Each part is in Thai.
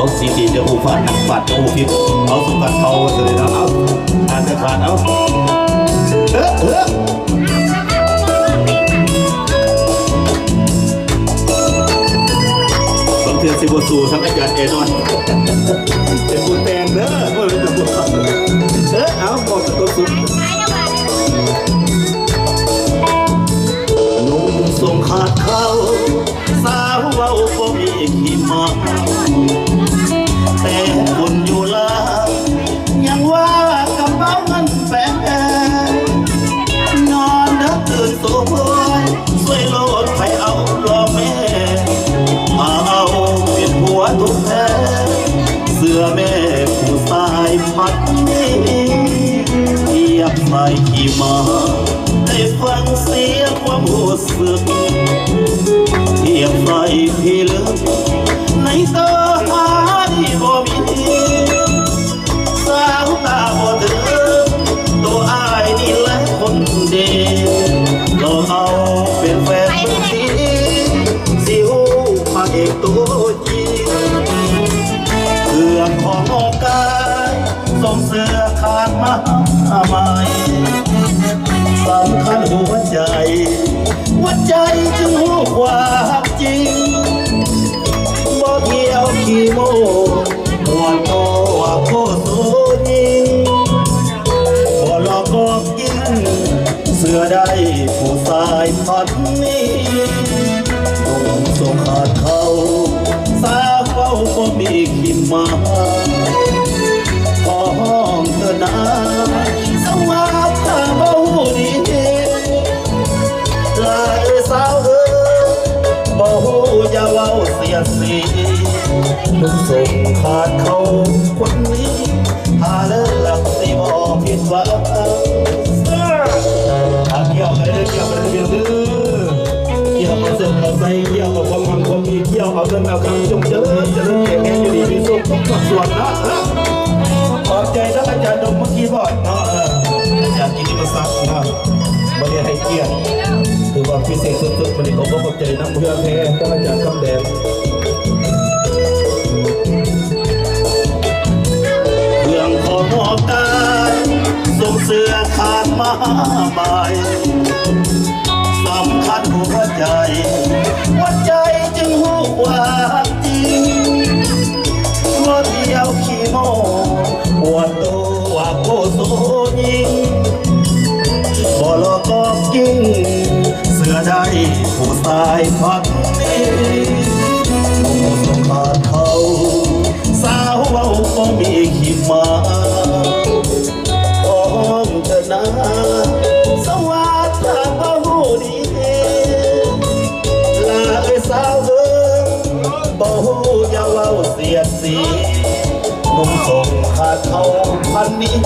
เอาสีดีเดี๋ยวหูฟาดหนักฟาดจะหูพิษเอาสุกัดเขาเลยนะเอาอ่านจะขาดเอาบางเทือนสิบสูทั้งอาจารย์เอนอนเป็นบุญแตงเด้อเมื่อเป็นบุญเอาบอกตัวสุดนุ่มทรงขาดเขาสาวเว้าก็มีขี้มาแต่คนอยู่ลาวยังว่ากระเป๋าเงินแฝงนอนนักตื่นตัวพอยสวยโลดไปเอารอแม่เอาเป็นผัวทุกแท้เสื้อแม่ผู้สายพัดนี้เทียบใส่ขี่มาได้ฟังเสียงความรู้สึกเทียบใส่พี่ลึกในตาหาที่บ่มีสาวตาบ่เดิมตัวอายนี่แหละคนเดียวก็เอาเป็นแฟนคนดีสิหูพระเอกตัวจริงเครื่องของกายสมเสื้อขาดมาใหม่สำคัญหัวใจจึงรู้ความจริงบ่เที่ยวขี้โมหัวโตว่าโคตรยิงบ่หลอกบอกกินเสื้อได้ผู้สายพันนี้ต้องส่งขาดเขาสาวเฝ้าก็มีขี้มาห้องเธอนาสวัสดิ์ถ้าเบาดีลายสาวบ่หูอย่าเว้าเสียสีนุ่มส่งขาดเขาคนนี้หาเลิกสิบ่ผิดหวังเกี่ยวกันเลยเกี่ยวกันเลยเกี่ยวกับเส้นกับใส่เกี่ยวกับความมันความมีเกี่ยวกับเส้นกับคำจงเจริญเก่งแก่อยู่ดีมีสุขทุกส่วนนะขอบใจท่านอาจารย์ดมเมื่อกี้บ่อยเนาะอาจารย์กิติมศักดิ์นะไม่ได้ให้เกียรติถือว่าพิเศษสุดๆวันนี้ขอบใจน้ำเพื่อแท้ท่านอาจารย์คำแดงเรื่องของหอกกายส่งเสื้อขาดมาใหม่สำคัญหัวใจจึงหูความจริงว่าเที่ยวขี้โมปวดตัวโคโซยิงบ่หลอกก็กิ้งเสื้อได้ผู้สายพันนี้ต้องขาดเขาสาวเบาก็มีขี้มาอ้อมเธอนาสวัสดิ์ถ้าเบาดีลาสาวบ่หูอย่าเว้าเสียดสีนุ่มส่งขาดเขาพันนี้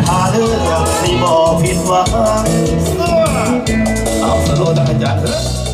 หาเรื่องสิบ่ผิดหวังเอาสโลว์อาจารย์